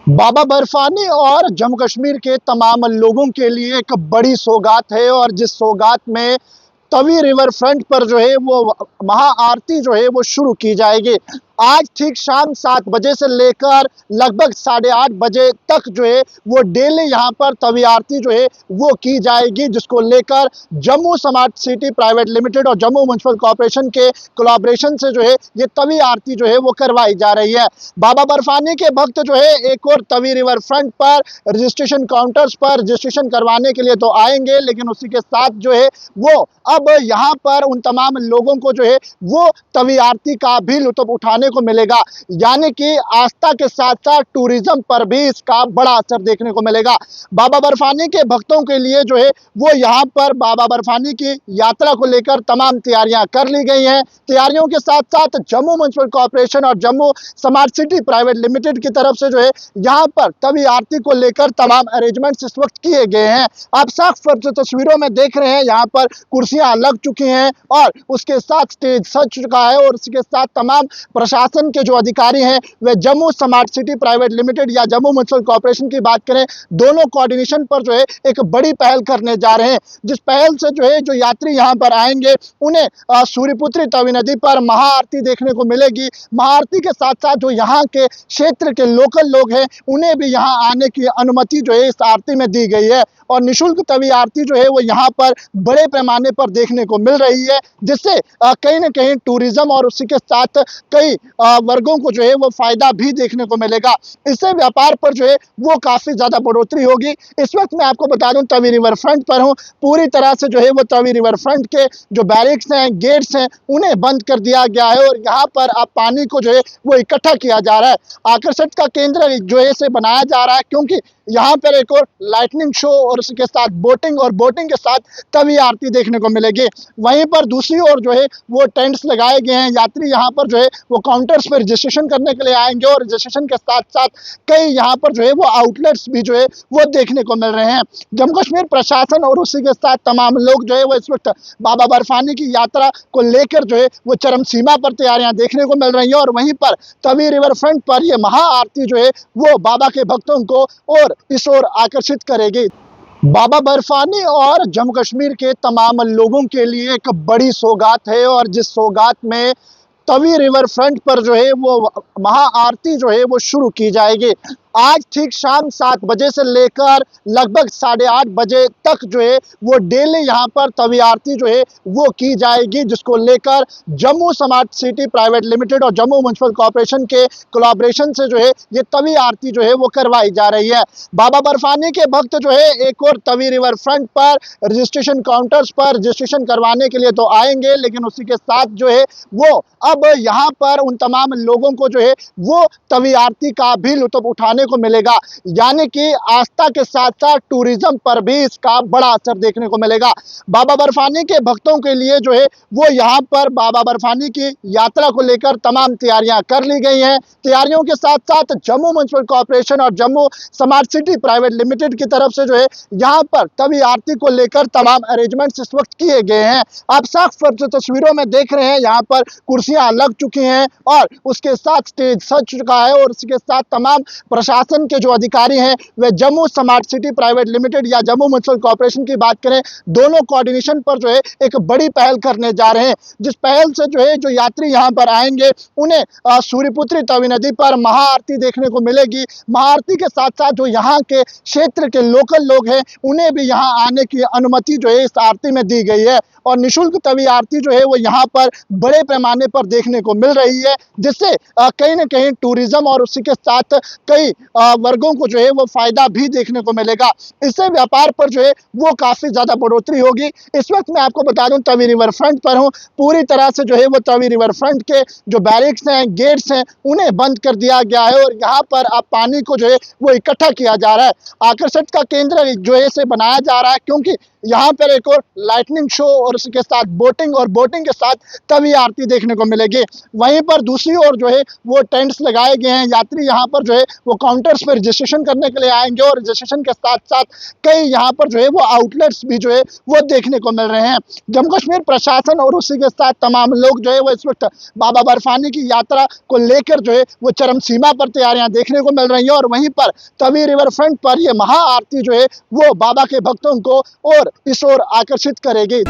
बाबा बर्फानी और जम्मू कश्मीर के तमाम लोगों के लिए एक बड़ी सौगात है और जिस सौगात में तवी रिवर फ्रंट पर जो है वो महाआरती जो है वो शुरू की जाएगी। आज ठीक शाम 7 बजे से लेकर लगभग 8:30 बजे तक जो है वो डेली यहाँ पर तवी आरती जो है वो की जाएगी, जिसको लेकर Jammu smart city private limited और जम्मू म्युनिसिपल कॉर्पोरेशन के कोलैबोरेशन से जो है ये तवी आरती जो है वो करवाई जा रही है। बाबा बर्फानी के भक्त जो है एक और तवी रिवर फ्रंट पर रजिस्ट्रेशन काउंटर्स पर रजिस्ट्रेशन करवाने के लिए तो आएंगे, लेकिन उसी के साथ जो है वो अब यहाँ पर उन तमाम लोगों को जो है वो तवी आरती का भी लुत्फ उठाने को मिलेगा। यानी कि आस्था के साथ साथ टूरिज्म पर भी इसका बड़ा असर देखने को मिलेगा। बाबा बर्फानी के भक्तों के लिए जो है वो यहाँ पर बाबा बर्फानी की यात्रा को लेकर तमाम तैयारियां कर ली गई हैं। तैयारियों के साथ साथ जम्मू म्युनिसिपल कॉर्पोरेशन और Jammu smart city private limited की तरफ से जो है यहाँ पर तवी आरती को लेकर तमाम अरेंजमेंट्स इस वक्त किए गए हैं। आप साफ तस्वीरों में देख रहे हैं यहाँ पर कुर्सियां लग चुकी हैं और उसके साथ स्टेज सज चुका है और उसके साथ तमाम प्रशासन के जो अधिकारी हैं वे Jammu smart city private limited या जम्मू म्युनिसिपल कॉर्पोरेशन की बात करें, दोनों कोऑर्डिनेशन पर जो है एक बड़ी पहल करने जा रहे हैं। जिस पहल से जो है जो यात्री यहाँ पर आएंगे उन्हें सूर्यपुत्री तवी नदी पर महाआरती देखने को मिलेगी। महाआरती के साथ साथ जो यहाँ के क्षेत्र के लोकल लोग हैं उन्हें भी यहाँ आने की अनुमति जो है इस आरती में दी गई है और निःशुल्क तवी आरती जो है वो यहाँ पर बड़े पैमाने पर देखने को मिल रही है, जिससे कहीं ना कहीं टूरिज्म और उसी के साथ कई वर्गों को जो है वो फायदा भी देखने को मिलेगा। इससे व्यापार पर जो है वो काफी ज्यादा बढ़ोतरी होगी। इस वक्त मैं आपको बता दूं तवी रिवर फ्रंट पर हूँ। पूरी तरह से जो है वो तवी रिवर फ्रंट के जो बैरिक्स हैं, गेट्स हैं, उन्हें बंद कर दिया गया है और यहाँ पर अब पानी को जो है वो इकट्ठा किया जा रहा है। आकर्षण का केंद्र जो है इसे बनाया जा रहा है क्योंकि यहाँ पर एक और लाइटनिंग शो और उसके साथ बोटिंग और बोटिंग के साथ तवी आरती देखने को मिलेगी। वहीं पर दूसरी ओर जो है वो टेंट्स लगाए गए हैं। यात्री यहाँ पर जो है वो काउंटर्स पर रजिस्ट्रेशन करने के लिए आएंगे और रजिस्ट्रेशन के साथ साथ कई यहाँ पर जो है वो आउटलेट्स भी जो है वो देखने को मिल रहे हैं। जम्मू कश्मीर प्रशासन और उसी के साथ तमाम लोग जो है वो इस वक्त बाबा बर्फानी की यात्रा को लेकर जो है वो चरम सीमा पर तैयारियां देखने को मिल रही है और वहीं पर तवी रिवर फ्रंट पर यह महाआरती जो है वो बाबा के भक्तों को और इस ओर आकर्षित करेगी। बाबा बर्फानी और जम्मू कश्मीर के तमाम लोगों के लिए एक बड़ी सौगात है और जिस सौगात में तवी रिवर फ्रंट पर जो है वो महाआरती जो है वो शुरू की जाएगी। आज ठीक शाम 7 बजे से लेकर लगभग 8:30 बजे तक जो है वो डेली यहाँ पर तवी आरती जो है वो की जाएगी, जिसको लेकर Jammu smart city private limited और जम्मू म्युनिसिपल कॉर्पोरेशन के कोलैबोरेशन से जो है ये तवी आरती जो है वो करवाई जा रही है। बाबा बर्फानी के भक्त जो है एक और तवी रिवर फ्रंट पर रजिस्ट्रेशन काउंटर्स पर रजिस्ट्रेशन करवाने के लिए तो आएंगे, लेकिन उसी के साथ जो है वो अब यहाँ पर उन तमाम लोगों को जो है वो तवी आरती का भी लुत्फ उठाने को मिलेगा। यानी कि आस्था के साथ साथ टूरिज्म पर भी इसका बड़ा असर देखने को मिलेगा। बाबा बर्फानी के भक्तों के लिए जो है वो यहाँ पर बाबा बर्फानी की यात्रा को लेकर तमाम तैयारियां कर ली गई हैं। तैयारियों के साथ साथ जम्मू म्युनिसिपल कॉर्पोरेशन और Jammu smart city private limited की तरफ से जो है यहाँ पर तवी आरती को लेकर तमाम अरेंजमेंट्स इस वक्त किए गए हैं। आप साफ तस्वीरों में देख रहे हैं यहाँ पर कुर्सियां लग चुकी हैं और उसके साथ स्टेज सज चुका है और उसके साथ तमाम प्रशासन के जो अधिकारी हैं वे Jammu smart city private limited या जम्मू म्युनिसिपल कॉर्पोरेशन की बात करें, दोनों कोऑर्डिनेशन पर जो है एक बड़ी पहल करने जा रहे हैं। जिस पहल से जो है जो यात्री यहाँ पर आएंगे उन्हें सूर्यपुत्री तवी नदी पर महाआरती देखने को मिलेगी। महाआरती के साथ साथ जो यहाँ के क्षेत्र के लोकल लोग हैं उन्हें भी यहाँ आने की अनुमति जो है इस आरती में दी गई है और निःशुल्क तवी आरती जो है वो यहाँ पर बड़े पैमाने पर देखने को मिल रही है, जिससे कहीं ना कहीं टूरिज्म और उसी के साथ कई वर्गों को जो है वो फायदा भी देखने को मिलेगा। इससे व्यापार पर जो है वो काफी ज्यादा बढ़ोतरी होगी। इस वक्त मैं आपको बता दूं तवी रिवर फ्रंट पर हूँ। पूरी तरह से जो है वो तवी रिवर फ्रंट के जो बैरिक्स हैं, गेट्स हैं, उन्हें बंद कर दिया गया है और यहाँ पर अब पानी को जो है वो इकट्ठा किया जा रहा है। आकर्षण का केंद्र जो है इसे बनाया जा रहा है क्योंकि यहाँ पर एक और लाइटनिंग शो और उसके साथ बोटिंग और बोटिंग के साथ तवी आरती देखने को मिलेगी। वहीं पर दूसरी ओर जो है वो टेंट्स लगाए गए हैं। यात्री यहाँ पर जो है वो काउंटर्स पर रजिस्ट्रेशन करने के लिए आएंगे और रजिस्ट्रेशन के साथ साथ कई यहाँ पर जो है वो आउटलेट्स भी जो है वो देखने को मिल रहे हैं। जम्मू कश्मीर प्रशासन और उसी के साथ तमाम लोग जो है वो इस वक्त बाबा बर्फानी की यात्रा को लेकर जो है वो चरम सीमा पर तैयारियां देखने को मिल रही हैं और वहीं पर तवी रिवर फ्रंट पर ये महाआरती जो है वो बाबा के भक्तों को और इस ओर आकर्षित करेगी।